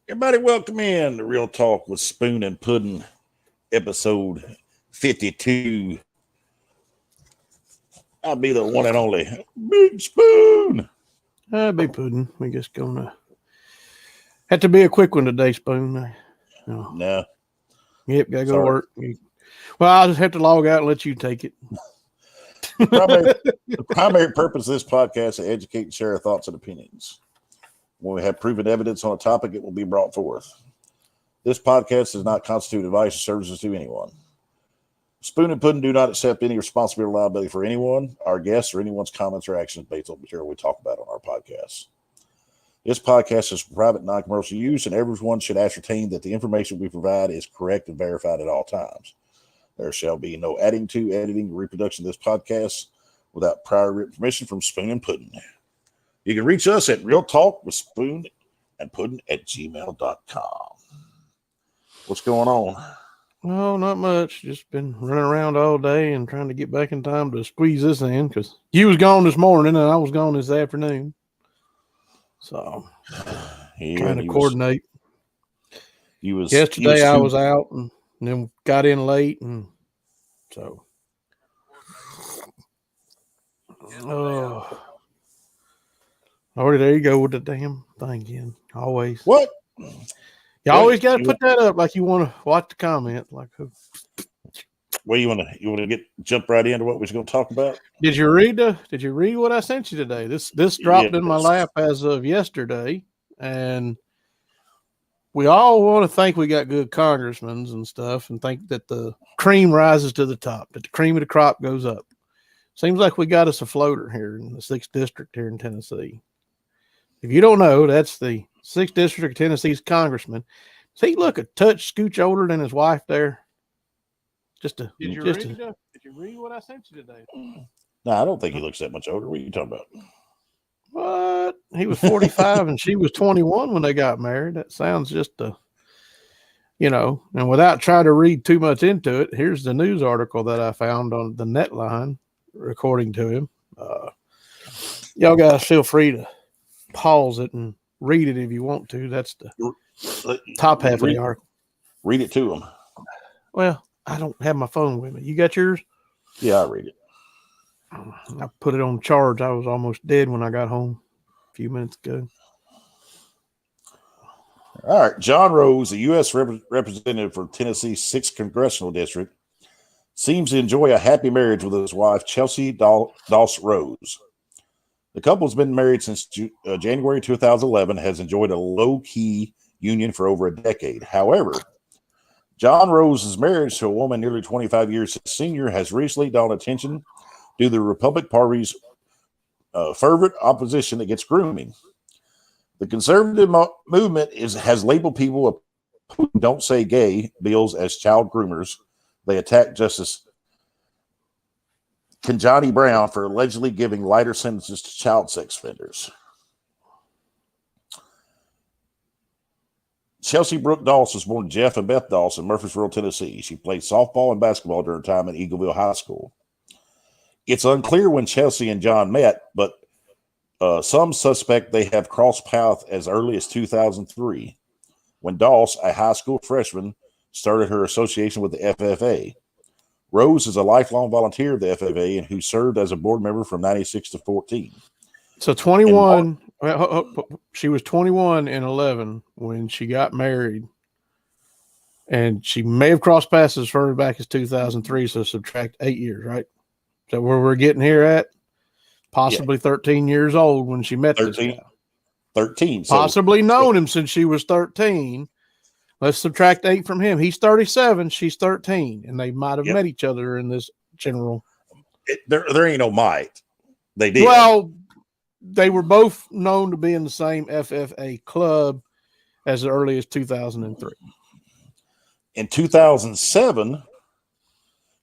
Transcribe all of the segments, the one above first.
Everybody, welcome in to Real Talk with Spoon and Puddin, episode 52. I'll be the one and only Big Spoon. Big Puddin. We just gonna have to be a quick one today, Spoon. No. Yep, gotta go to work. Well, I'll just have to log out and let you take it. The primary purpose of this podcast is to educate and share our thoughts and opinions. When we have proven evidence on a topic, it will be brought forth. This podcast does not constitute advice or services to anyone. Spoon and Puddin do not accept any responsibility or liability for anyone, our guests, or anyone's comments or actions based on material we talk about on our podcast. This podcast is for private, non-commercial use, and everyone should ascertain that the information we provide is correct and verified at all times. There shall be no adding to, editing, or reproduction of this podcast without prior written permission from Spoon and Puddin. You can reach us at Real Talk with Spoon and Puddin at gmail.com. What's going on? Oh, not much. Just been running around all day and trying to get back in time to squeeze this in because you was gone this morning and I was gone this afternoon. So trying to coordinate. Yesterday I was out and then got in late, and so there you go with the damn thing again. Always. What? You always got to put that up like you want to watch the comment. Like who? Well, you want to jump right into what we're going to talk about? Did you read what I sent you today? This dropped in my lap as of yesterday, and we all want to think we got good congressmen and stuff, and think that the cream rises to the top, that the cream of the crop goes up. Seems like we got us a floater here in the 6th district here in Tennessee. If you don't know, that's the 6th district of Tennessee's congressman. Does he look a touch scooch older than his wife there? Did you read what I sent you today? No, I don't think he looks that much older. What are you talking about? What? He was 45 and she was 21 when they got married. That sounds just and without trying to read too much into it, here's the news article that I found on the Netline, according to him. Y'all guys feel free to pause it and read it if you want to. That's the top half of the article. Read it to him. Well, I don't have my phone with me. You got yours? Yeah, I'll read it. I put it on charge. I was almost dead when I got home a few minutes ago. All right. John Rose, a U.S. representative for Tennessee's 6th congressional district, seems to enjoy a happy marriage with his wife, Chelsea Dawes Rose. The couple has been married since January 2011, has enjoyed a low-key union for over a decade. However, John Rose's marriage to a woman nearly 25 years his senior has recently drawn attention due to the Republican Party's fervent opposition against grooming. The conservative movement has labeled people who don't say gay bills as child groomers. They attacked Justice Ketanji Brown for allegedly giving lighter sentences to child sex offenders. Chelsea Brooke Dawes was born Jeff and Beth Dawes in Murfreesboro, Tennessee. She played softball and basketball during her time at Eagleville High School. It's unclear when Chelsea and John met, but some suspect they have crossed paths as early as 2003, when Dawes, a high school freshman, started her association with the FFA. Rose is a lifelong volunteer of the FFA and who served as a board member from 96 to 14. So 21, she was 21 and 11 when she got married, and she may have crossed paths as far back as 2003, so subtract 8 years, right? So where we're getting here at? Possibly 13 years old when she met 13, this guy. 13. Possibly known him since she was 13. Let's subtract 8 from him. He's 37, she's 13, and they might have met each other in this general. There ain't no might. They did. Well, they were both known to be in the same FFA club as early as 2003. In 2007,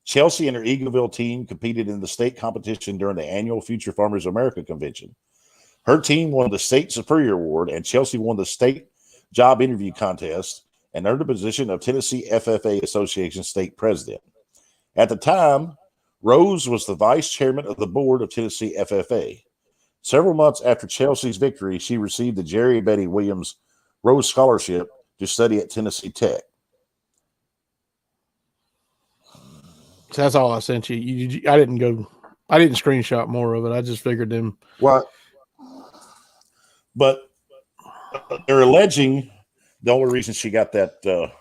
Chelsea and her Eagleville team competed in the state competition during the annual Future Farmers America convention. Her team won the state superior award, and Chelsea won the state job interview contest and earned the position of Tennessee FFA Association state president. At the time, Rose was the vice chairman of the board of Tennessee FFA. Several months after Chelsea's victory, she received the Jerry Betty Williams Rose Scholarship to study at Tennessee Tech. So that's all I sent you. I didn't screenshot more of it. I just figured them. Well, but they're alleging the only reason she got that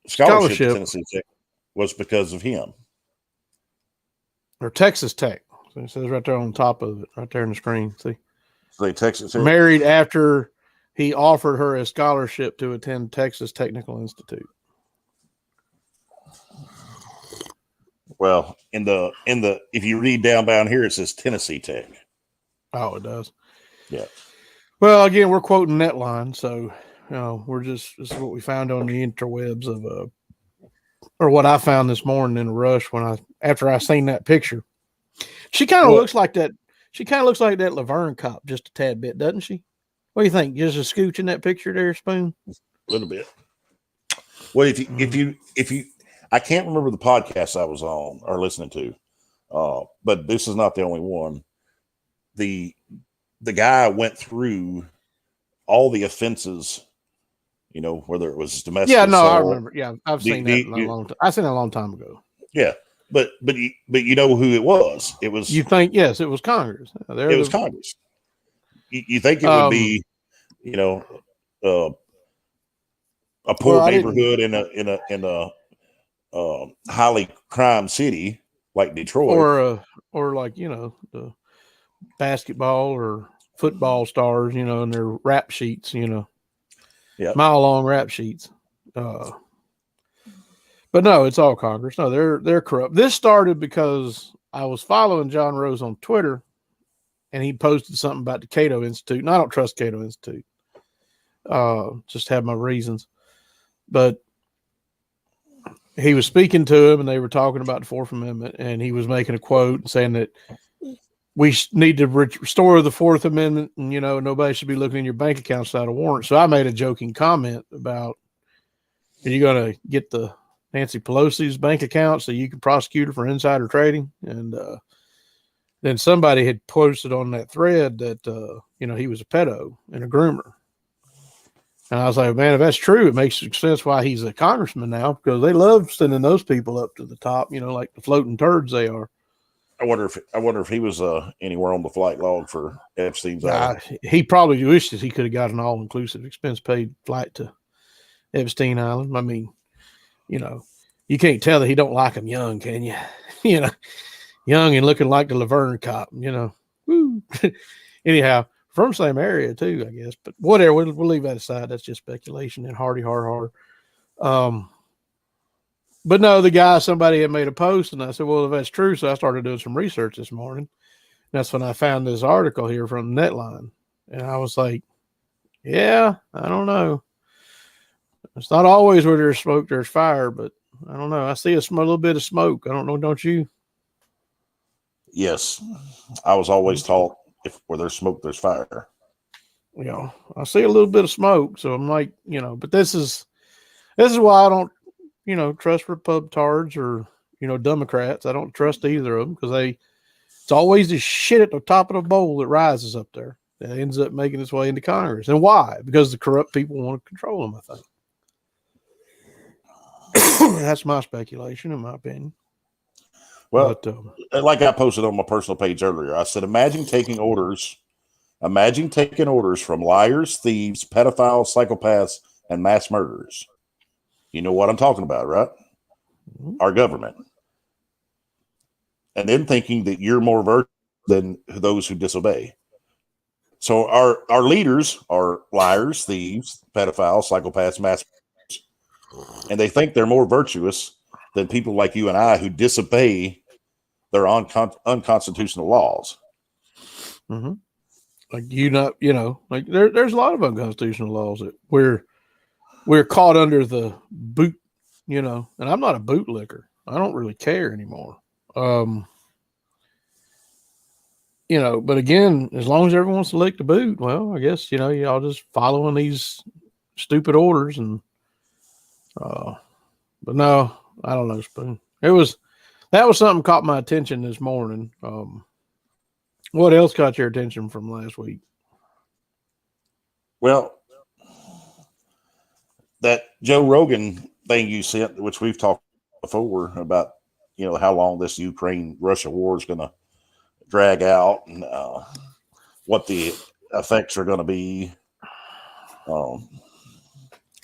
scholarship to Tennessee Tech was because of him. Or Texas Tech. So it says right there on top of it, right there in the screen. See? So they Texas Tech. Married after he offered her a scholarship to attend Texas Technical Institute. Well, in the if you read down here, it says Tennessee Tech. Oh, it does. Yeah. Well, again, we're quoting Netline, so this is what we found on the interwebs of or what I found this morning in a rush after I seen that picture. She kind of looks like that. She kind of looks like that Laverne cop just a tad bit, doesn't she? What do you think? Just a scooch in that picture there, Spoon? A little bit. Well, if you, I can't remember the podcast I was on or listening to, but this is not the only one. The guy went through all the offenses, whether it was domestic. Yeah, no, assault, I remember. Yeah, I've seen that a long time. I seen it a long time ago. Yeah, but you know who it was? It was. You think? Yes, it was Congress. It was Congress. You think it would be, a poor neighborhood in a highly crime city like Detroit, or like the basketball or football stars, and their rap sheets, mile long rap sheets. But no, it's all Congress. No, they're corrupt. This started because I was following John Rose on Twitter, and he posted something about the Cato Institute. And I don't trust Cato Institute. Just have my reasons, but he was speaking to him, and they were talking about the Fourth Amendment, and he was making a quote saying that we need to restore the Fourth Amendment, and nobody should be looking in your bank accounts without a warrant. So I made a joking comment about, are you going to get the Nancy Pelosi's bank account so you can prosecute her for insider trading? And then somebody had posted on that thread that he was a pedo and a groomer. And I was like, man, if that's true, it makes sense why he's a congressman now, because they love sending those people up to the top, like the floating turds they are. I wonder if he was anywhere on the flight log for Epstein's Island. He probably wishes he could have got an all-inclusive, expense-paid flight to Epstein Island. I mean, you can't tell that he don't like him young, can you? Young and looking like the Laverne cop. Woo. Anyhow. From the same area too, I guess, but whatever. We'll leave that aside. That's just speculation and hardy. But no, somebody had made a post, and I said, well, if that's true, so I started doing some research this morning. That's when I found this article here from Netline, and I was like, yeah, I don't know. It's not always where there's smoke, there's fire, but I don't know. I see a little bit of smoke. I don't know. Don't you? Yes, I was always taught, where there's smoke, there's fire. I see a little bit of smoke, so I'm like, but this is why I don't, trust Repub-tards or, Democrats. I don't trust either of them because it's always the shit at the top of the bowl that rises up there that ends up making its way into Congress. And why? Because the corrupt people want to control them, I think. That's my speculation, in my opinion. Well, like I posted on my personal page earlier, I said, imagine taking orders from liars, thieves, pedophiles, psychopaths, and mass murderers. You know what I'm talking about, right? Mm-hmm. Our government. And then thinking that you're more virtuous than those who disobey. So our leaders are liars, thieves, pedophiles, psychopaths, mass murderers. And they think they're more virtuous than people like you and I who disobey their unconstitutional laws. Mm-hmm. Like there's a lot of unconstitutional laws that we're caught under the boot, and I'm not a bootlicker. I don't really care anymore. But again, as long as everyone wants to lick the boot, well, I guess, y'all just following these stupid orders but no, I don't know, Spoon. That was something caught my attention this morning. What else caught your attention from last week? Well, Joe Rogan thing you sent, which we've talked before about, how long this Ukraine-Russia war is going to drag out and what the effects are going to be.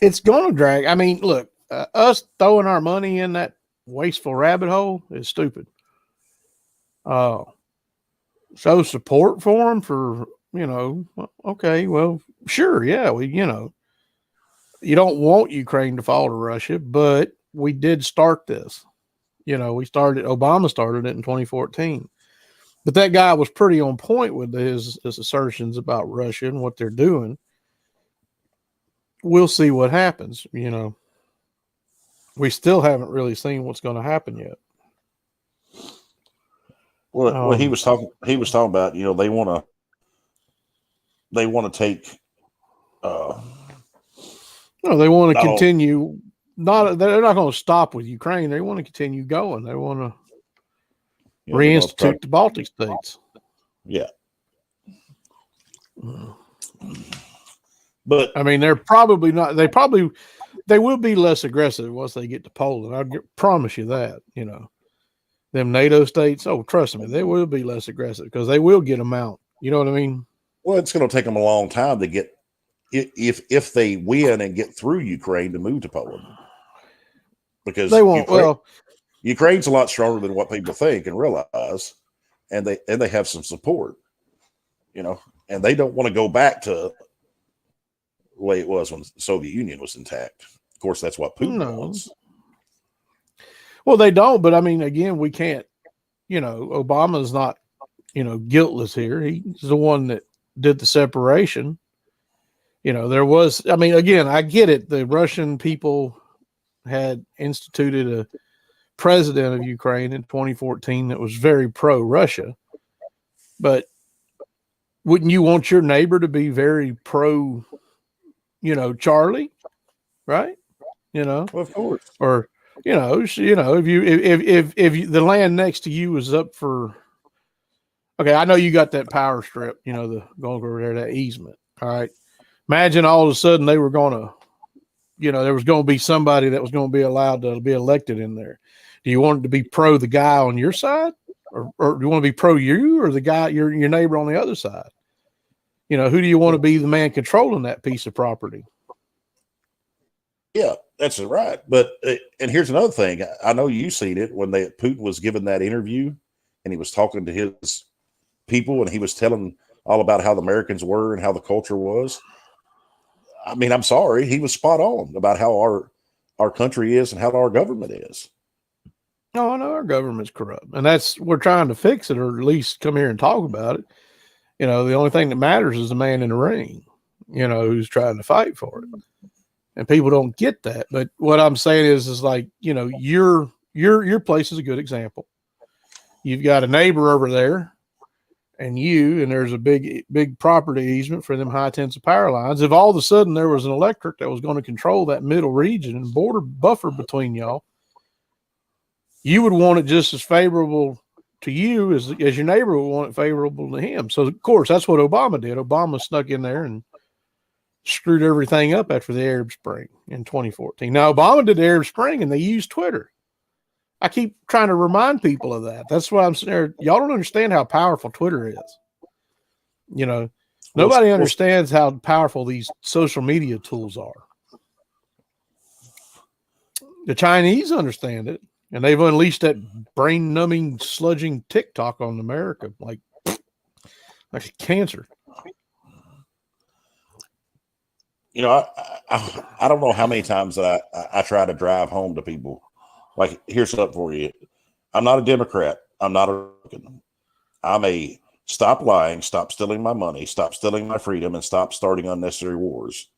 It's going to drag. I mean, look, us throwing our money in that wasteful rabbit hole is stupid. Show support for them for, okay, well, sure. Yeah. You don't want Ukraine to fall to Russia, but we did start this. Obama started it in 2014. But that guy was pretty on point with his assertions about Russia and what they're doing. We'll see what happens. We still haven't really seen what's going to happen yet. Well, he was talking about, they want to take, they want to continue. They're not going to stop with Ukraine. They want to continue going. They want to reinstitute the Baltic states. Yeah. But I mean, they're probably not. They will be less aggressive once they get to Poland. I promise you that. Them NATO states. Oh, trust me, they will be less aggressive because they will get them out. You know what I mean? Well, it's going to take them a long time to get if they win and get through Ukraine to move to Poland, because they won't. Ukraine's a lot stronger than what people think and realize, and they have some support. And they don't want to go back to the way it was when the Soviet Union was intact. Of course, that's what Putin wants. Well, they don't, but I mean, again, we can't, Obama's not, guiltless here. He's the one that did the separation. Again, I get it. The Russian people had instituted a president of Ukraine in 2014 that was very pro-Russia, but wouldn't you want your neighbor to be very pro, Charlie, right? Well, of course. Or if the land next to you was up for, okay, I know you got that power strip, the going over there, that easement. All right. Imagine all of a sudden they were going to, there was going to be somebody that was going to be allowed to be elected in there. Do you want it to be pro the guy on your side, or do you want to be pro you or the guy, your neighbor on the other side? Who do you want to be the man controlling that piece of property? Yeah, that's right. But and here's another thing. I know you've seen it when Putin was given that interview, and he was talking to his people, and he was telling all about how the Americans were and how the culture was. I mean, I'm sorry, he was spot on about how our country is and how our government is. No, I know our government's corrupt, and we're trying to fix it, or at least come here and talk about it. The only thing that matters is the man in the ring, who's trying to fight for it. And people don't get that. But what I'm saying is like, your place is a good example. You've got a neighbor over there and there's a big property easement for them high tensile power lines. If all of a sudden there was an electric that was going to control that middle region and border buffer between y'all, you would want it just as favorable to you as your neighbor would want it favorable to him. So of course that's what Obama did. Obama snuck in there and screwed everything up after the Arab Spring in 2014. Now, Obama did the Arab Spring and they used Twitter. I keep trying to remind people of that. That's why I'm sitting there. Y'all don't understand how powerful Twitter is. Nobody understands how powerful these social media tools are. The Chinese understand it, and they've unleashed that brain-numbing, sludging TikTok on America like a cancer. I don't know how many times that I try to drive home to people. Like, here's something for you. I'm not a Democrat. I'm not a Republican. I'm a stop lying, stop stealing my money, stop stealing my freedom, and stop starting unnecessary wars.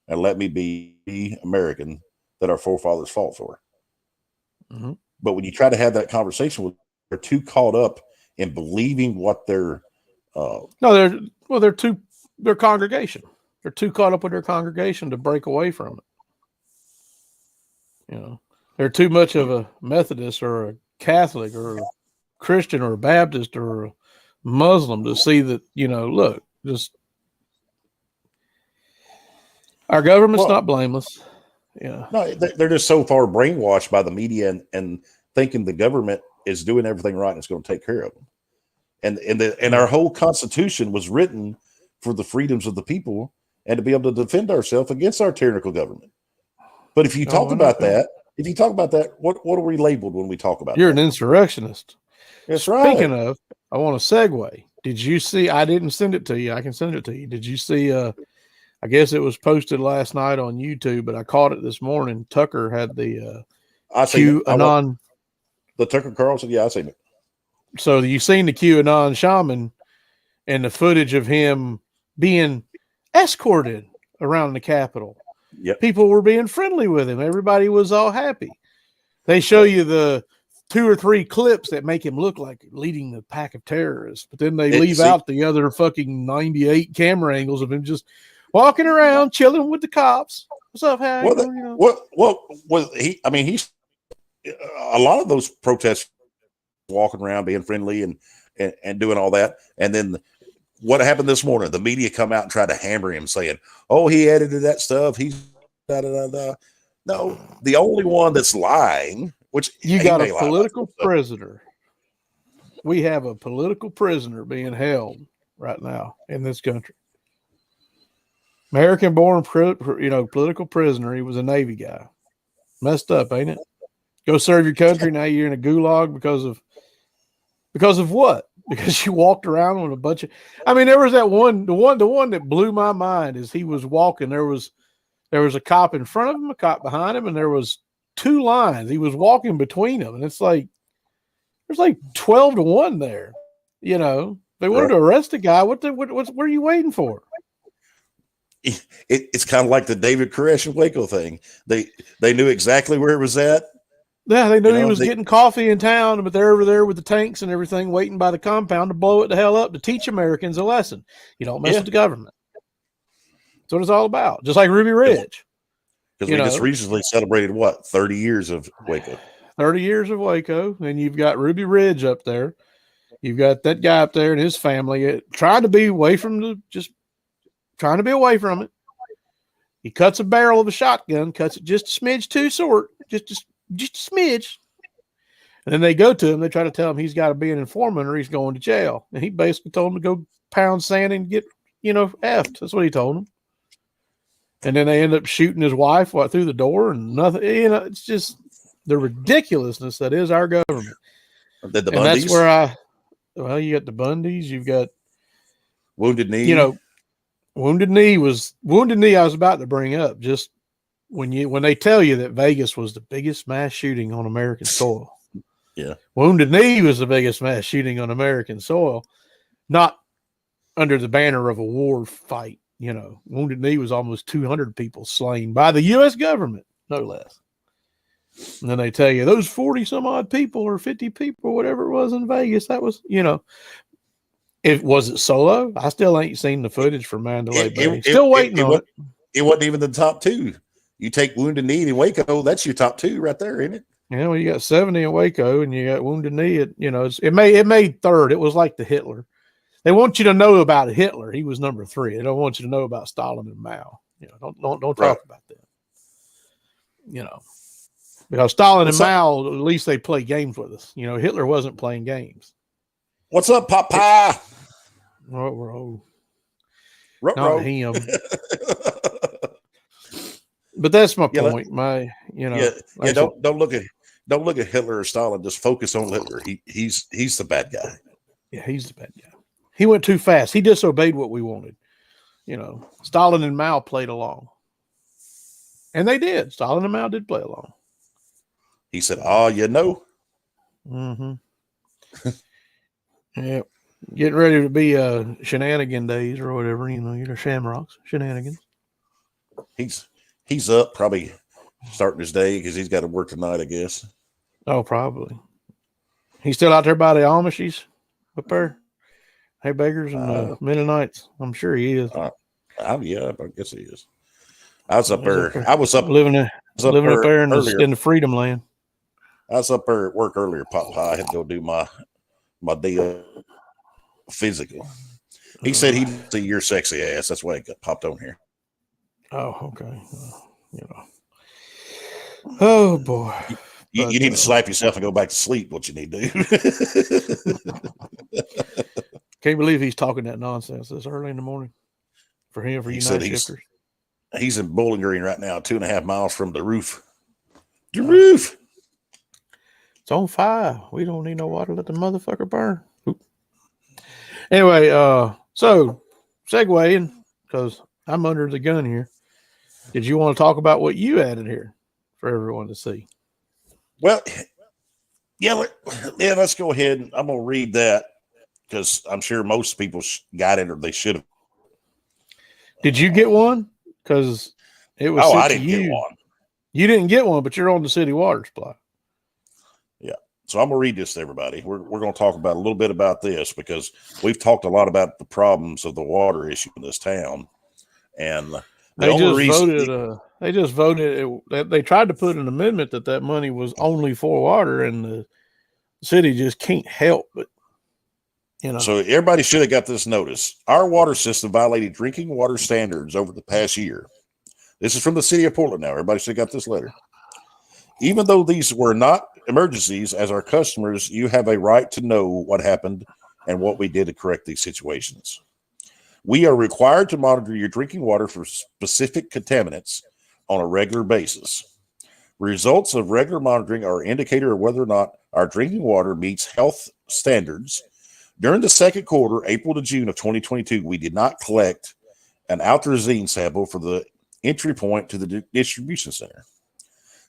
And let me be the American that our forefathers fought for. Mm-hmm. But when you try to have that conversation with, they're too caught up in believing what they're. They're congregation. They're too caught up with their congregation to break away from it. They're too much of a Methodist or a Catholic or a Christian or a Baptist or a Muslim to see that, look, just our government's not blameless. Yeah. No, they're just so far brainwashed by the media and thinking the government is doing everything right and it's going to take care of them. And our whole Constitution was written for the freedoms of the people and to be able to defend ourselves against our tyrannical government. But if you talk about that, what are we labeled when we talk about You're that? an insurrectionist. That's Speaking right. of, I want to segue. Did you see? I didn't send it to you. I can send it to you. Did you see? I guess it was posted last night on YouTube, but I caught it this morning. Tucker had the I seen it. QAnon. The Tucker Carlson. Yeah, I seen it. So you seen the QAnon shaman and the footage of him being escorted around the Capitol. Yep. People were being friendly with him. Everybody was all happy. They show you the 2 or 3 clips that make him look like leading the pack of terrorists, but then they leave out the other fucking 98 camera angles of him just walking around, chilling with the cops. What's up, Hank? He's a lot of those protests walking around being friendly and doing all that. And then what happened this morning? The media come out and try to hammer him saying, oh, he edited that stuff. He's da da da. No, the only one that's lying, which you got a political prisoner. We have a political prisoner being held right now in this country. American-born, political prisoner. He was a Navy guy. Messed up, ain't it? Go serve your country. Now you're in a gulag because of what? Because you walked around with a bunch of. I mean, there was that one. The one that blew my mind is he was walking. There was a cop in front of him, a cop behind him, and there was 2 lines. He was walking between them, and it's like there's like 12 to 1 there. You know, they wanted to arrest a guy. What are you waiting for? It's kind of like the David Koresh and Waco thing. They knew exactly where it was at. Yeah, they knew he was getting coffee in town, but they're over there with the tanks and everything, waiting by the compound to blow it the hell up to teach Americans a lesson. You don't mess with the government. That's what it's all about. Just like Ruby Ridge. Because we just recently celebrated 30 years of Waco. 30 years of Waco. And you've got Ruby Ridge up there. You've got that guy up there and his family trying to be away from it. He cuts a barrel of a shotgun, cuts it just a smidge too short, just a smidge. And then they go to him. They try to tell him he's got to be an informant or he's going to jail. And he basically told him to go pound sand and get, effed. That's what he told him. And then they end up shooting his wife through the door and nothing. It's just the ridiculousness that is our government. The Bundys. And that's where you got the Bundys. You've got Wounded Knee. Wounded Knee. I was about to bring up just when they tell you that Vegas was the biggest mass shooting on American soil. Yeah. Wounded Knee was the biggest mass shooting on American soil, not under the banner of a war fight. Wounded Knee was almost 200 people slain by the U.S. government, no less. And then they tell you those 40 some odd people or 50 people, whatever it was in Vegas, that was, was it solo? I still ain't seen the footage for Mandalay Bay. Still waiting on it. It wasn't even the top 2. You take Wounded Knee and Waco, that's your top 2 right there, isn't it? Yeah, well, you got 70 in Waco and you got Wounded Knee. It made third. It was like the Hitler. They want you to know about Hitler. He was number 3. They don't want you to know about Stalin and Mao. Don't talk about them. Because Stalin and Mao, at least they play games with us. Hitler wasn't playing games. What's up, Papa? Not him. But that's my point. Don't look at Hitler or Stalin. Just focus on Hitler. He's the bad guy. Yeah, he's the bad guy. He went too fast. He disobeyed what we wanted. Stalin and Mao played along. And they did. Stalin and Mao did play along. He said, Mm-hmm. Yeah. Getting ready to be shenanigan days or whatever, shamrocks, shenanigans. He's up, probably starting his day because he's got to work tonight, I guess. Oh, probably. He's still out there by the Amishies up there. Hay Bakers and Mennonites. I'm sure he is. Yeah, I guess he is. I was up there. I was up living up there in the Freedom Land. I was up there at work earlier, Papa. I had to go do my day physical. He said he'd see your sexy ass. That's why he got popped on here. Oh, okay. Oh boy. You need to slap yourself and go back to sleep. What you need to do. Can't believe he's talking that nonsense this early in the morning for him, for He you said night shifters. He's in Bowling Green right now, 2.5 miles from the roof. The roof. It's on fire. We don't need no water. Let the motherfucker burn. Oop. Anyway, so segueing, because I'm under the gun here. Did you want to talk about what you added here for everyone to see? Well, yeah, let's go ahead. I'm going to read that because I'm sure most people got it or they should have. Did you get one? Because it was I didn't get one. You didn't get one, but you're on the city water supply. Yeah. So I'm going to read this to everybody. We're going to talk about a little bit about this because we've talked a lot about the problems of the water issue in this town. And they just voted. They tried to put an amendment that money was only for water, and the city just can't help but, So everybody should have got this notice. Our water system violated drinking water standards over the past year. This is from the city of Portland now. Everybody should have got this letter. Even though these were not emergencies, as our customers, you have a right to know what happened and what we did to correct these situations. We are required to monitor your drinking water for specific contaminants on a regular basis. Results of regular monitoring are an indicator of whether or not our drinking water meets health standards. During the second quarter, April to June of 2022, we did not collect an atrazine sample for the entry point to the distribution center.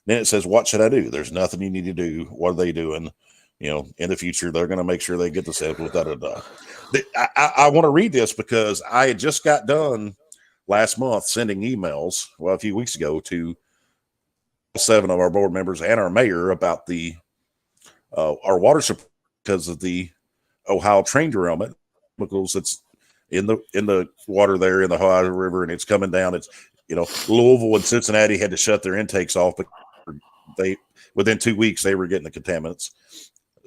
Then it says, what should I do? There's nothing you need to do. What are they doing? In the future, they're going to make sure they get the sample. I want to read this because I had just got done last month sending emails, a few weeks ago, to 7 of our board members and our mayor about our water supply because of the Ohio train derailment chemicals that's in the water there in the Ohio River, and it's coming down. It's Louisville and Cincinnati had to shut their intakes off, but within 2 weeks they were getting the contaminants.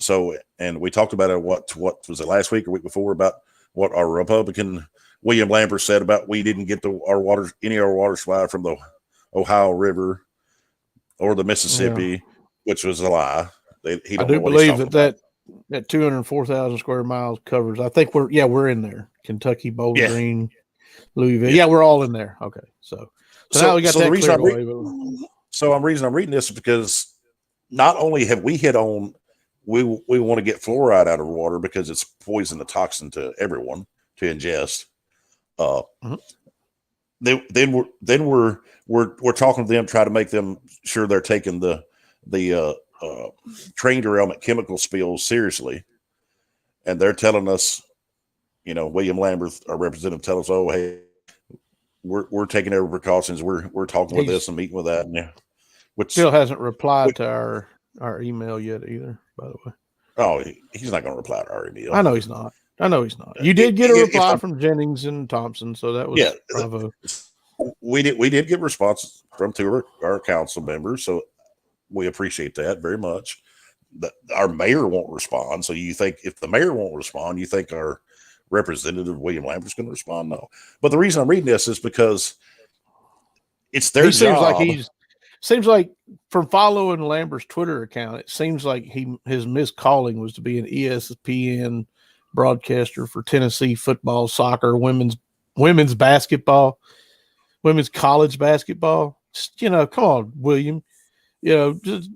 So, and we talked about it. What was it last week or week before about what our Republican William Lambert said about we didn't get any of our water supply from the Ohio River or the Mississippi, which was a lie. I do believe that 204,000 square miles covers. I think we're in there. Kentucky, Bowling Green, Louisville. Yeah, we're all in there. Okay, so now we got that cleared away. So I'm reading this because not only have we hit on we want to get fluoride out of water because it's poison, a toxin to everyone to ingest. Then we're talking to them, try to make them sure they're taking the train derailment chemical spills seriously, and they're telling us, William Lambert, our representative, tell us, oh hey, we're taking every precautions. We're talking with this and meeting with that, which still hasn't replied to our email yet either. By the way, he's not going to reply to our email. I know he's not. You did get a reply from Jennings and Thompson, so that was bravo. We did get responses from 2 of our council members, so we appreciate that very much. Our mayor won't respond, so you think if the mayor won't respond, you think our representative William Lambert's going to respond? No. But the reason I'm reading this is because it's their job. Seems like from following Lambert's Twitter account, it seems like his missed calling was to be an ESPN broadcaster for Tennessee football, soccer, women's basketball, women's college basketball. Just, come on, William. Just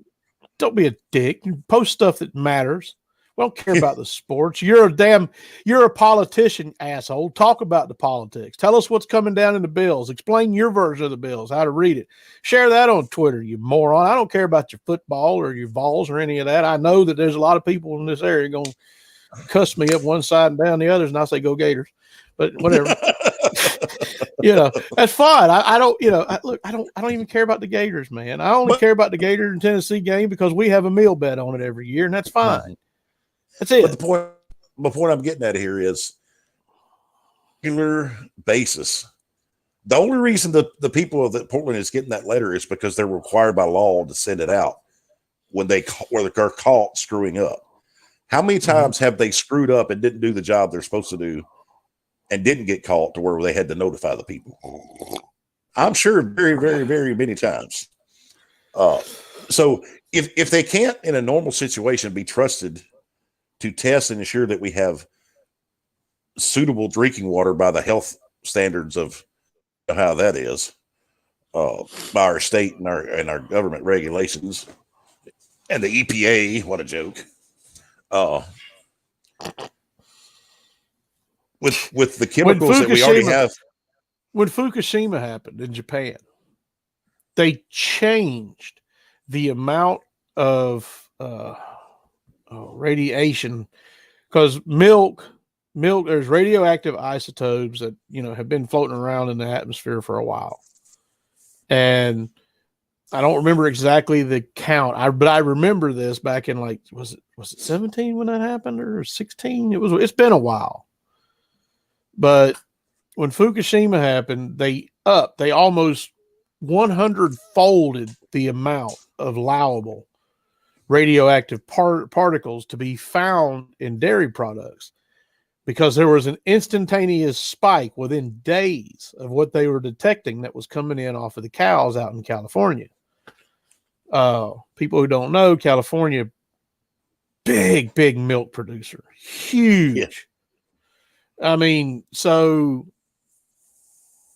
don't be a dick. You post stuff that matters. We don't care about the sports. You're a politician, asshole. Talk about the politics. Tell us what's coming down in the bills. Explain your version of the bills, how to read it. Share that on Twitter, you moron. I don't care about your football or your Vols or any of that. I know that there's a lot of people in this area going to cuss me up one side and down the others, and I say go Gators. But whatever. That's fine. I don't even care about the Gators, man. I only care about the Gators and Tennessee game because we have a meal bet on it every year, and that's fine. That's it. But the point I'm getting at here is regular basis. The only reason the people of Portland is getting that letter is because they're required by law to send it out when they're caught screwing up. How many times have they screwed up and didn't do the job they're supposed to do and didn't get caught to where they had to notify the people? I'm sure very, very, very many times. So if they can't in a normal situation be trusted to test and ensure that we have suitable drinking water by the health standards of how that is, by our state and our government regulations and the EPA, what a joke. With the chemicals that we already have. When Fukushima happened in Japan, they changed the amount of radiation, because milk, there's radioactive isotopes that have been floating around in the atmosphere for a while, and I don't remember exactly the count. But I remember this back in was it 17 when that happened, or 16? It's been a while, but when Fukushima happened, they almost 100-folded the amount of allowable radioactive particles to be found in dairy products, because there was an instantaneous spike within days of what they were detecting that was coming in off of the cows out in California. People who don't know, California, big milk producer, huge. Yeah. I mean, so,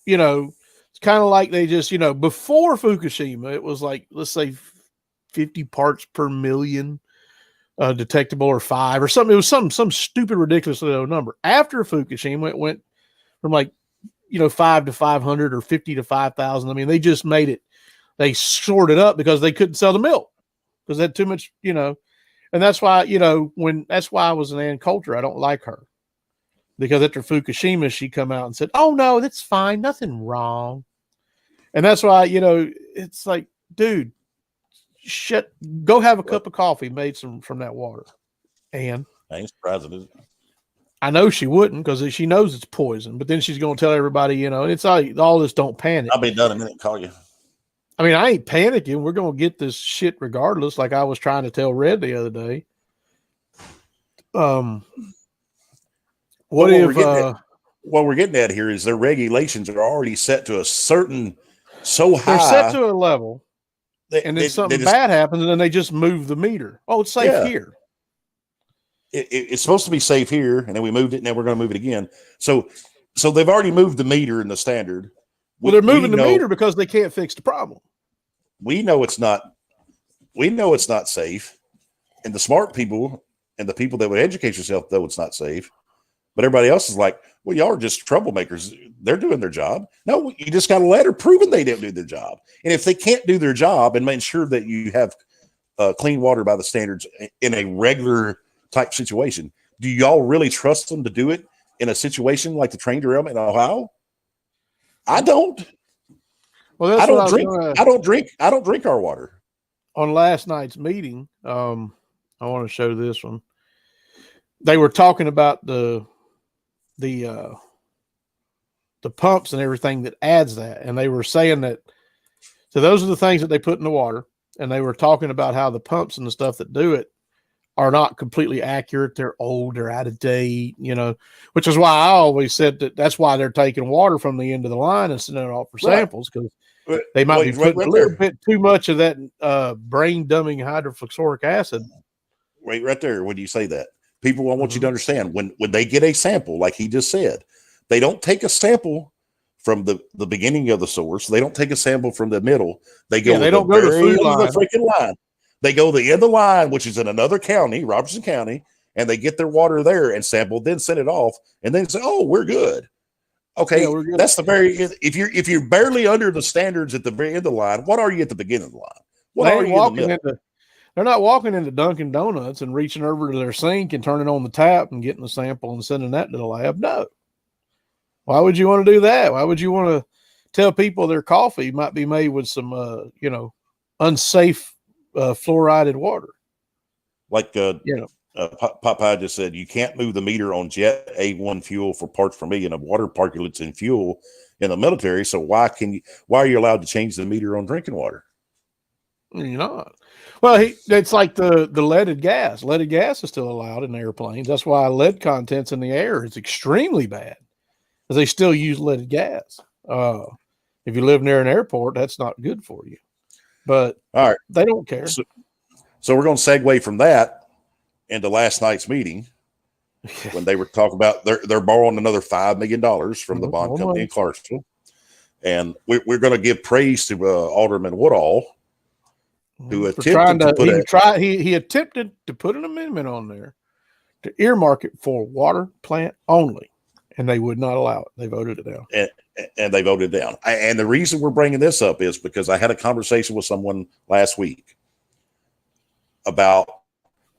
it's kind of like they just, before Fukushima, it was like, let's say 50 parts per million detectable, or 5 or something. It was some stupid, ridiculously low number. After Fukushima, it went from 5 to 500 or 50 to 5,000. I mean, they just made it, they sorted up because they couldn't sell the milk because they had too much, and that's why, that's why I was an Ann Coulter. I don't like her. Because after Fukushima, she come out and said, "Oh no, that's fine, nothing wrong." And that's why, it's like, dude, go have a cup of coffee made from that water. And I ain't surprised it isn't. I know she wouldn't, because she knows it's poison. But then she's going to tell everybody, it's all this. Don't panic. I'll be done in a minute and call you. I mean, I ain't panicking. We're going to get this shit regardless. Like I was trying to tell Red the other day. What we're getting at here is their regulations are already set to a certain high. They're set to a level, and then something bad happens, and then they just move the meter. Oh, it's safe here. It's supposed to be safe here, and then we moved it, and then we're going to move it again. So they've already moved the meter in the standard. Well, they're moving the meter because they can't fix the problem. We know it's not. We know it's not safe, and the smart people and the people that would educate yourself know it's not safe. But everybody else is like, well, y'all are just troublemakers. They're doing their job. No, you just got a letter proving they didn't do their job. And if they can't do their job and make sure that you have clean water by the standards in a regular type situation, do y'all really trust them to do it in a situation like the train derailment in Ohio? I don't. Well, that's I don't drink our water. On last night's meeting, I want to show this one. They were talking about the pumps and everything that adds that. And they were saying that, so those are the things that they put in the water. And they were talking about how the pumps and the stuff that do it are not completely accurate. They're old, they're out of date, which is why I always said that's why they're taking water from the end of the line and sending it off for samples, because they might be putting a little bit too much of that brain dumbing hydrofluoric acid. Wait, right there. When you say that, people want you to understand when they get a sample, like he just said, they don't take a sample from the beginning of the source. They don't take a sample from the middle. They go. They don't go to the freaking line. They go to the end of the line, which is in another county, Robertson County, and they get their water there and sample, then send it off, and then say, "Oh, we're good." Okay, we're good. That's the very. If you're barely under the standards at the very end of the line, what are you at the beginning of the line? What are you in the middle? They're not walking into Dunkin' Donuts and reaching over to their sink and turning on the tap and getting the sample and sending that to the lab. No. Why would you want to do that? Why would you want to tell people their coffee might be made with some, unsafe fluoridated water? Like, Popeye just said, you can't move the meter on Jet A1 fuel for parts per million of water particulates in fuel in the military. So why are you allowed to change the meter on drinking water? You're not. Well, it's like the leaded gas. Leaded gas is still allowed in airplanes. That's why lead contents in the air is extremely bad, because they still use leaded gas. If you live near an airport, that's not good for you. but all right, they don't care. So we're going to segue from that into last night's meeting when they were talking about they're borrowing another $5 million from the bond company in Clarksville. And we're going to give praise to Alderman Woodall, who attempted he attempted to put an amendment on there to earmark it for water plant only, and they would not allow it. They voted it down. And they voted it down. And the reason we're bringing this up is because I had a conversation with someone last week about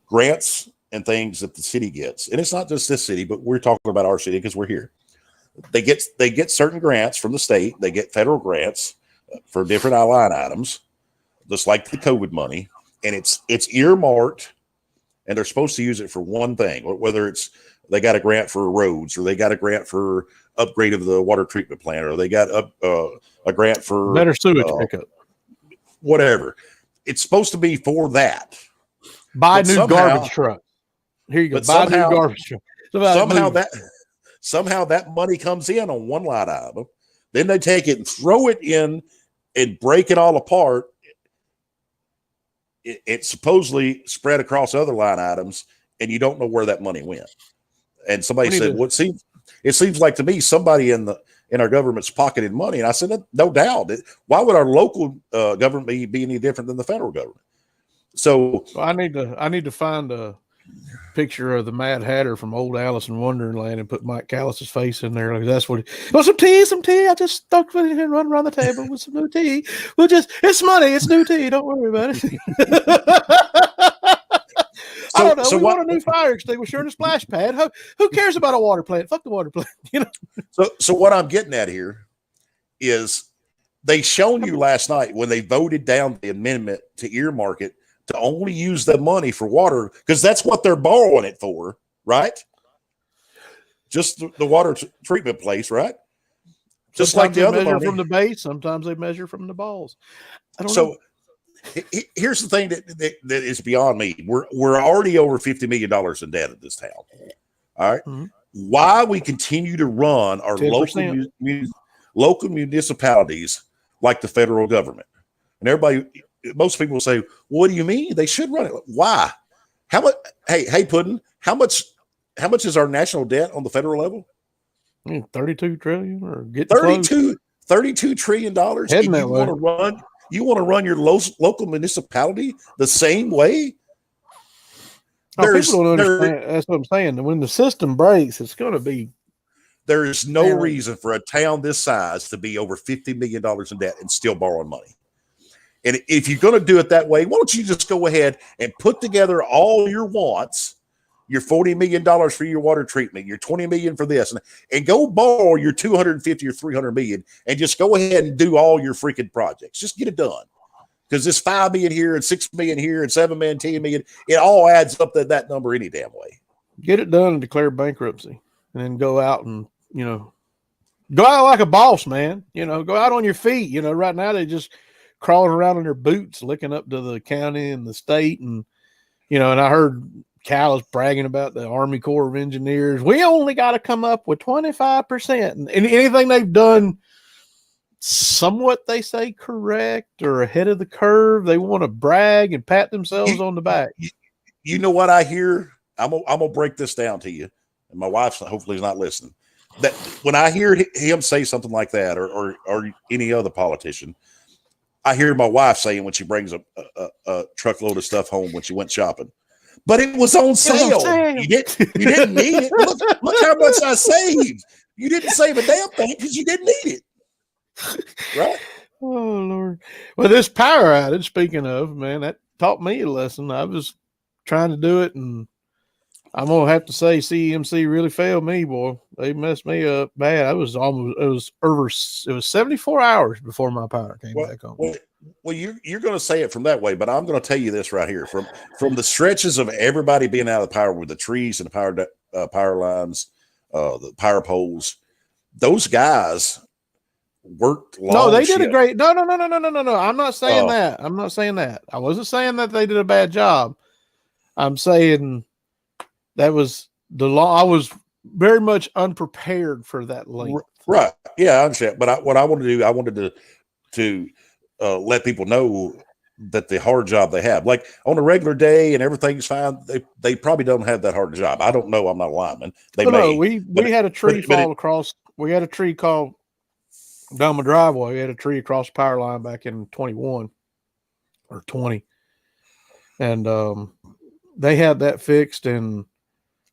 grants and things that the city gets. And it's not just this city, but we're talking about our city because we're here. They get certain grants from the state. They get federal grants for different line items, just like the COVID money. And it's earmarked, and they're supposed to use it for one thing, whether it's they got a grant for roads, or they got a grant for upgrade of the water treatment plant, or they got a grant for better sewage pickup, whatever. It's supposed to be for that. Buy new garbage truck. Here you go. Buy new garbage truck. Somehow that money comes in on one line item. Then they take it and throw it in and break it all apart. It's supposedly spread across other line items, and you don't know where that money went. And somebody said, it seems like to me somebody in our government's pocketed money. And I said, no doubt. Why would our local government be any different than the federal government? So I need to find a picture of the Mad Hatter from Old Alice in Wonderland and put Mike Callis's face in there. Like that's what. Well, some tea. I just stuck it in and run around the table with some new tea. It's money. It's new tea. Don't worry about it. I don't know. We want a new fire extinguisher and a splash pad. Who cares about a water plant? Fuck the water plant. You know. So what I'm getting at here is they shown you last night when they voted down the amendment to earmark it to only use the money for water, because that's what they're borrowing it for, right? Just the water treatment place, right? Just sometimes like the other measure money. From the base, sometimes they measure from the balls. I don't know. Here's the thing that is beyond me. We're already over $50 million in debt in this town. All right. Mm-hmm. Why we continue to run our 10%. local municipalities like the federal government? And most people say, "What do you mean? They should run it." Why? How much? Hey, Puddin, how much is our national debt on the federal level? 32 trillion or get $32 trillion. Heading that way. You want to run your local municipality the same way? People don't understand. That's what I'm saying. When the system breaks, it's going to be. There is no reason for a town this size to be over $50 million in debt and still borrowing money. And if you're going to do it that way, why don't you just go ahead and put together all your wants, your $40 million for your water treatment, your $20 million for this, and go borrow your $250 or $300 million and just go ahead and do all your freaking projects. Just get it done. Because this $5 million here and $6 million here and $7 million, $10 million, it all adds up to that number any damn way. Get it done and declare bankruptcy, and then go out and, go out like a boss, man. Go out on your feet. Right now they just crawling around in their boots, looking up to the county and the state. And, and I heard Cal is bragging about the Army Corps of Engineers. We only got to come up with 25%. And anything they've done somewhat, they say, correct or ahead of the curve, they want to brag and pat themselves on the back. You know what I hear? I'm gonna break this down to you. And my wife hopefully is not listening. That when I hear him say something like that, or any other politician, I hear my wife saying when she brings a truckload of stuff home when she went shopping, but it was on sale. You didn't need it. Look how much I saved. You didn't save a damn thing because you didn't need it. Right? Oh, Lord. Well, this power outage, speaking of, man, that taught me a lesson. I was trying to do it, and I'm going to have to say CMC really failed me, boy. They messed me up bad. It was 74 hours before my power came back on. Well, you're going to say it from that way, but I'm going to tell you this right here. From the stretches of everybody being out of the power with the trees and the power lines, the power poles, those guys worked long. No, they did a great. No. I'm not saying that. I'm not saying that. I wasn't saying that they did a bad job. I'm saying that was the law. I was very much unprepared for that length. Right. Yeah, I understand. But what I wanted to do, I wanted to let people know the hard job they have. Like on a regular day and everything's fine, they probably don't have that hard job. I don't know. I'm not a lineman. They may. No, we had a tree fall across. We had a tree called down my driveway. We had a tree across the power line back in 21 or 20. And they had that fixed in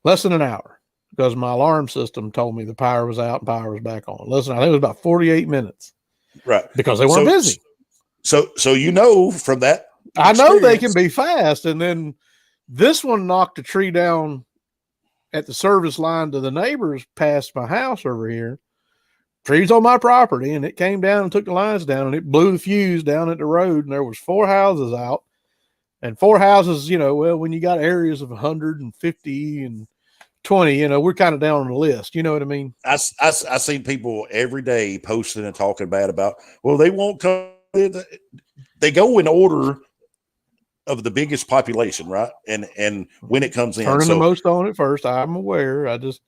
less than an hour because my alarm system told me the power was out and power was back on. Listen, I think it was about 48 minutes. Right. Because they weren't busy. So from that, I know they can be fast. And then this one knocked a tree down at the service line to the neighbors past my house over here. Trees on my property, and it came down and took the lines down, and it blew the fuse down at the road, and there was 4 houses out. And 4 houses, well, when you got areas of 150 and 20, we're kind of down on the list. You know what I mean? I see people every day posting and talking bad about, well, they won't come. They go in order of the biggest population, right? And when it comes in. Turning the most on it first. I'm aware. I just,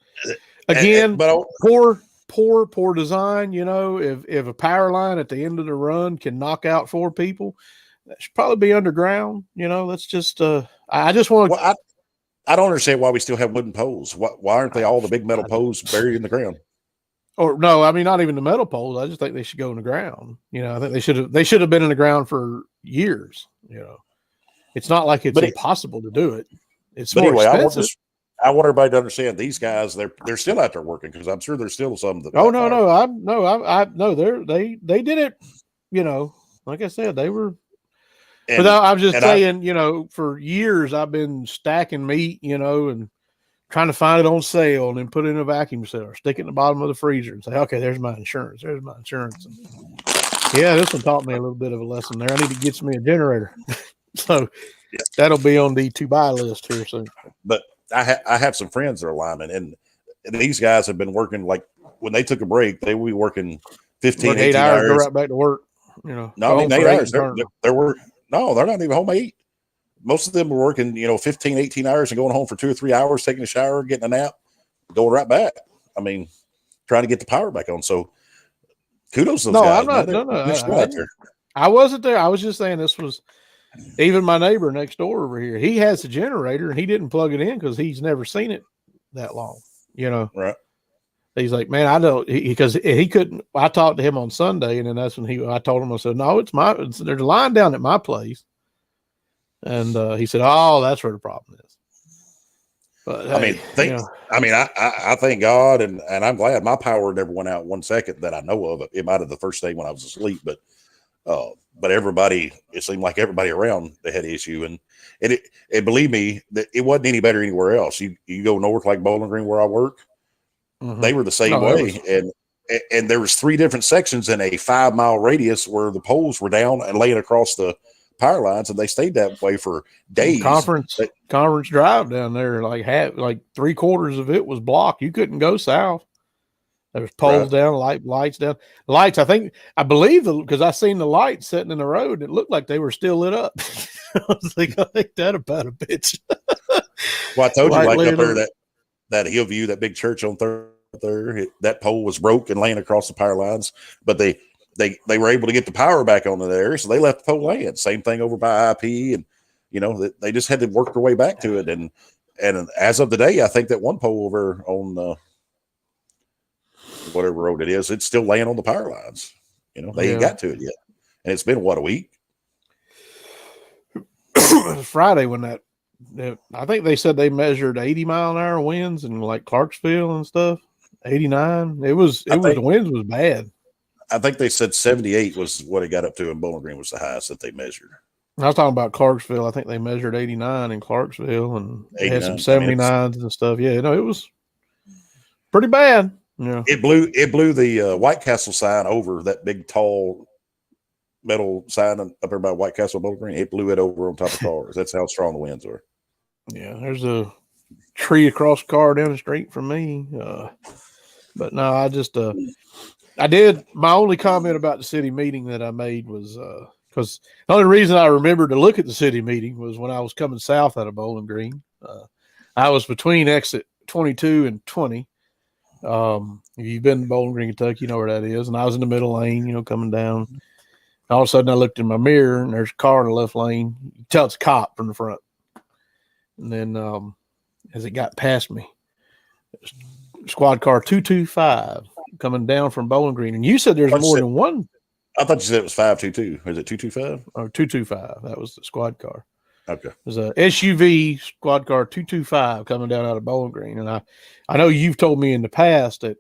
again, but poor design. If a power line at the end of the run can knock out 4 people, that should probably be underground. Let's just, I just want to. Well, I don't understand why we still have wooden poles. Why aren't they all the big metal poles buried in the ground? Or no, I mean, not even the metal poles. I just think they should go in the ground. I think they should have been in the ground for years. It's not like it's impossible to do it. It's more expensive. I want everybody to understand these guys. They're still out there working because I'm sure there's still some that. Oh no, they did it. Like I said, they were. But I'm just saying, for years I've been stacking meat, and trying to find it on sale and then put it in a vacuum sealer, stick it in the bottom of the freezer and say, okay, there's my insurance. There's my insurance. And yeah, this one taught me a little bit of a lesson there. I need to get me a generator. So that'll be on the to buy list here soon. But I have some friends that are linemen, and these guys have been working, like when they took a break, they will be working 15, 18 hours. Go right back to work. No, I mean, 8 hours. They're not even home to eat. Most of them are working, 15, 18 hours and going home for 2 or 3 hours, taking a shower, getting a nap, going right back. I mean, trying to get the power back on. So kudos to those guys. I wasn't there. I was just saying this was even my neighbor next door over here. He has a generator and he didn't plug it in because he's never seen it that long, Right. He's like, man, I don't, because he couldn't. I talked to him on Sunday, and then that's when I told him, I said, no, there's a line down at my place. And he said, oh, that's where the problem is. But I thank God, and I'm glad my power never went out 1 second that I know of. It might have the first day when I was asleep, but everybody, it seemed like everybody around they had an issue, and believe me, that it wasn't any better anywhere else. You go north like Bowling Green where I work, they were the same way, and there was 3 different sections in a 5-mile radius where the poles were down and laying across the power lines, and they stayed that way for days. Conference Drive down there, like 3/4 of it was blocked. You couldn't go south. There was poles down, lights down. Lights, I believe because I seen the lights sitting in the road, it looked like they were still lit up. I was like, I think that about a bitch. Well, I told you, like up there that Hillview, that big church on Third, that pole was broke and laying across the power lines, but they were able to get the power back onto there, so they left the pole laying. Same thing over by IP, and they just had to work their way back to it. And as of the day, I think that one pole over on whatever road it is, it's still laying on the power lines. They ain't got to it yet, and it's been a week. Friday when I think they said they measured 80-mile-an-hour winds in like Clarksville and stuff. 89. The winds was bad. I think they said 78 was what it got up to, and Bowling Green was the highest that they measured. I was talking about Clarksville. I think they measured 89 in Clarksville, and they had some 79s and stuff. Yeah, it was pretty bad. Yeah, it blew the White Castle sign over, that big tall metal sign up there by White Castle Bowling Green. It blew it over on top of cars. That's how strong the winds are. Yeah, there's a tree across the car down the street from me. But no, I just I did. My only comment about the city meeting that I made was because the only reason I remembered to look at the city meeting was when I was coming south out of Bowling Green. I was between exit 22 and 20. If you've been to Bowling Green, Kentucky, you know where that is. And I was in the middle lane, coming down. All of a sudden, I looked in my mirror, and there's a car in the left lane. You can tell it's a cop from the front. And then as it got past me, squad car 225 coming down from Bowling Green. And you said there's more than one. I thought you said it was 522. Is it 225? Or 225. That was the squad car. Okay. There's a SUV squad car 225 coming down out of Bowling Green. And I know you've told me in the past that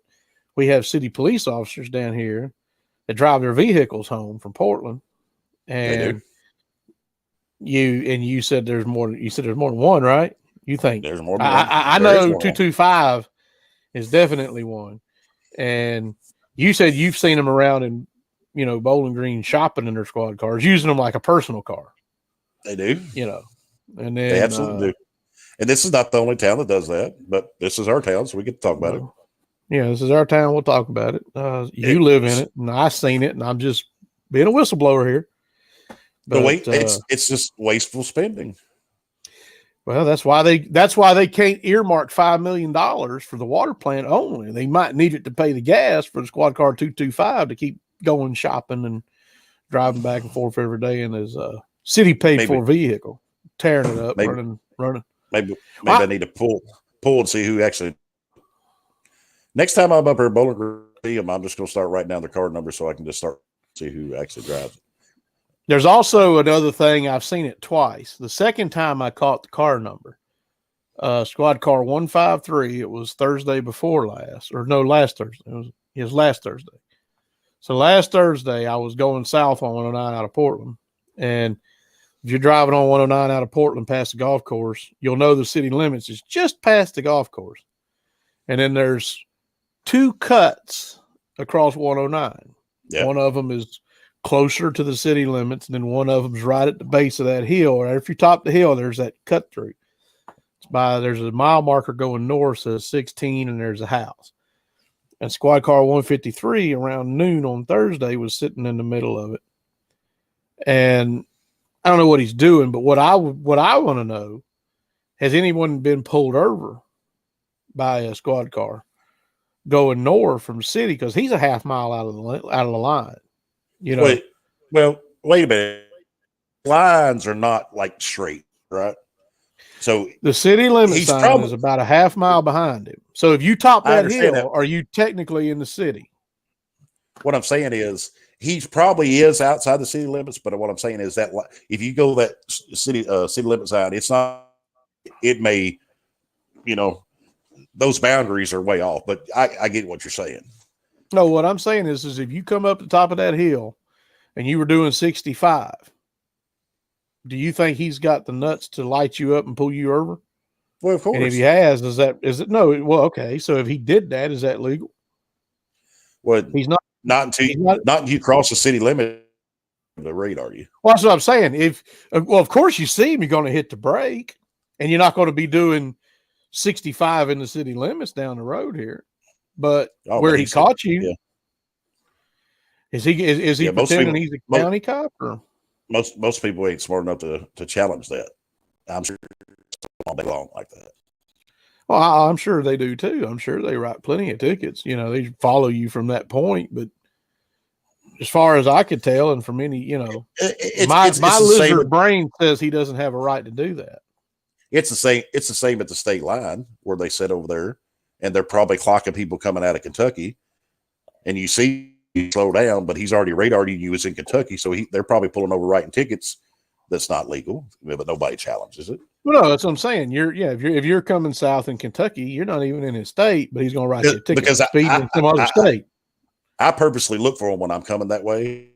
we have city police officers down here that drive their vehicles home from Portland. And you said there's more. You said there's more than one, right? You think there's more than one? I know 225 is definitely one. And you said you've seen them around in, Bowling Green shopping in their squad cars, using them like a personal car. They do, and then they absolutely do. And this is not the only town that does that, but this is our town, so we get to talk about it. Yeah, this is our town. We'll talk about it. You live in it, and I've seen it, and I'm just being a whistleblower here. But it's just wasteful spending. Well, that's why they can't earmark $5 million for the water plant only. They might need it to pay the gas for the squad car 225 to keep going shopping and driving back and forth every day in his city paid for vehicle, tearing it up, running. Maybe I need to pull and see who actually. Next time I'm up here at Bowling Green, I'm just going to start writing down the card number so I can just start see who actually drives it. There's also another thing. I've seen it twice. The second time I caught the car number, squad car 153. It was Thursday before last, or no, last Thursday. It was last Thursday. So last Thursday, I was going south on 109 out of Portland. And if you're driving on 109 out of Portland past the golf course, you'll know the city limits is just past the golf course. And then there's two cuts across 109. Yeah. One of them is closer to the city limits, and then one of them's right at the base of that hill. Right if you top the hill, there's that cut through. There's a mile marker going north, says 16, and there's a house. And squad car 153 around noon on Thursday was sitting in the middle of it. And I don't know what he's doing, but what I want to know, has anyone been pulled over by a squad car going north from the city? Because he's a half mile out of the line. Wait a minute. Lines are not like straight, right? So the city limit sign is about a half mile behind him. So if you top that hill, are you technically in the city? What I'm saying is he probably is outside the city limits, but what I'm saying is that if you go that city limit side, it's not. It may, those boundaries are way off. But I get what you're saying. No, what I'm saying is if you come up the top of that hill and you were doing 65. Do you think he's got the nuts to light you up and pull you over? Well, of course. And if he has, is it no? Well, okay. So if he did that, is that legal? Well, he's not until you cross the city limit. The radar you. Well, that's what I'm saying. Of course you see him, you're going to hit the brake, and you're not going to be doing 65 in the city limits down the road here. But where he caught you, yeah. is he pretending he's a county cop or? Most people ain't smart enough to challenge that. I'm sure all day long like that. Well, I'm sure they do too. I'm sure they write plenty of tickets. They follow you from that point. But as far as I could tell, and from any, my lizard brain says he doesn't have a right to do that. It's the same. It's the same at the state line where they sit over there, and they're probably clocking people coming out of Kentucky, and you see. Slow down, but he's already radared you was in Kentucky, so they're probably pulling over writing tickets that's not legal, but nobody challenges it. Well, no, that's what I'm saying. If you're coming south in Kentucky, you're not even in his state, but he's going to write you a ticket because speeding in some other state. I purposely look for him when I'm coming that way,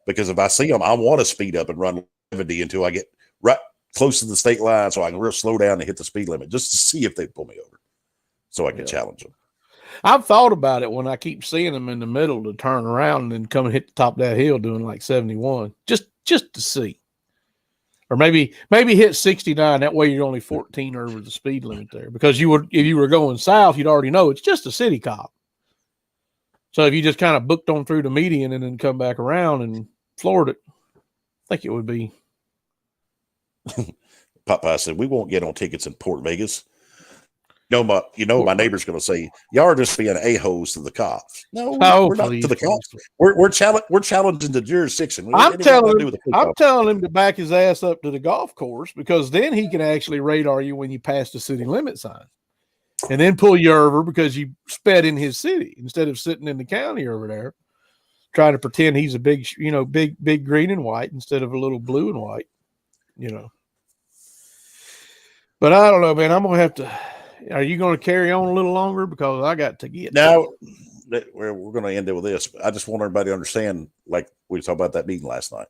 because if I see him, I want to speed up and run 70 until I get right close to the state line, so I can real slow down and hit the speed limit just to see if they pull me over, so I can challenge them. I've thought about it when I keep seeing them in the middle to turn around and then come and hit the top of that hill doing like 71, just to see, or maybe hit 69. That way you're only 14 over the speed limit there, because if you were going south, you'd already know it's just a city cop. So if you just kind of booked on through the median and then come back around and floored it, I think it would be. Popeye said we won't get on tickets in Port Vegas. My neighbor's going to say, y'all are just being a-holes to the cops. No, we're not to the cops. Please. We're challenging the jurisdiction. I'm telling him to back his ass up to the golf course, because then he can actually radar you when you pass the city limit sign, and then pull you over because you sped in his city instead of sitting in the county over there trying to pretend he's a big green and white instead of a little blue and white, But I don't know, man. I'm going to have to. Are you going to carry on a little longer? Because I got to get. Now, we're going to end it with this. I just want everybody to understand, like we talked about that meeting last night.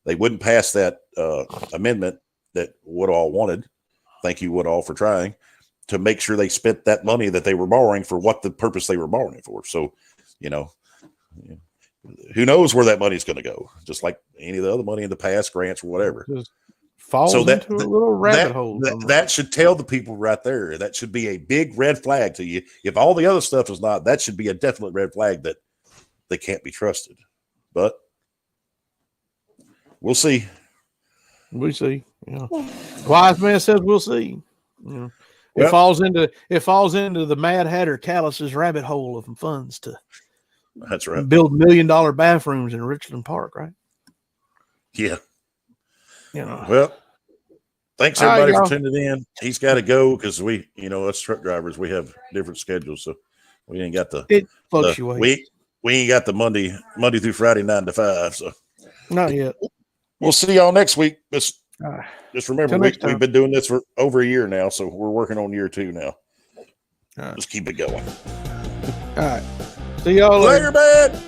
They wouldn't pass that amendment that Woodall wanted. Thank you, Woodall, for trying to make sure they spent that money that they were borrowing for what the purpose they were borrowing for. So, who knows where that money is going to go? Just like any of the other money in the past, grants or whatever. Falls into a little rabbit hole. That should tell the people right there. That should be a big red flag to you. If all the other stuff is not, that should be a definite red flag that they can't be trusted. But we'll see. We see. Wise man says we'll see. It falls into the Mad Hatter Callus's rabbit hole of funds to. That's right. Build $1 million bathrooms in Richland Park, right? Yeah. Well, thanks everybody for tuning in. He's got to go because we, us truck drivers, we have different schedules, so we ain't got it fluctuates. We ain't got the Monday through Friday 9 to 5. So not yet. We'll see y'all next week. Just remember, we've been doing this for over a year now, so we're working on year 2 now. Just keep it going. All right. See y'all later, man.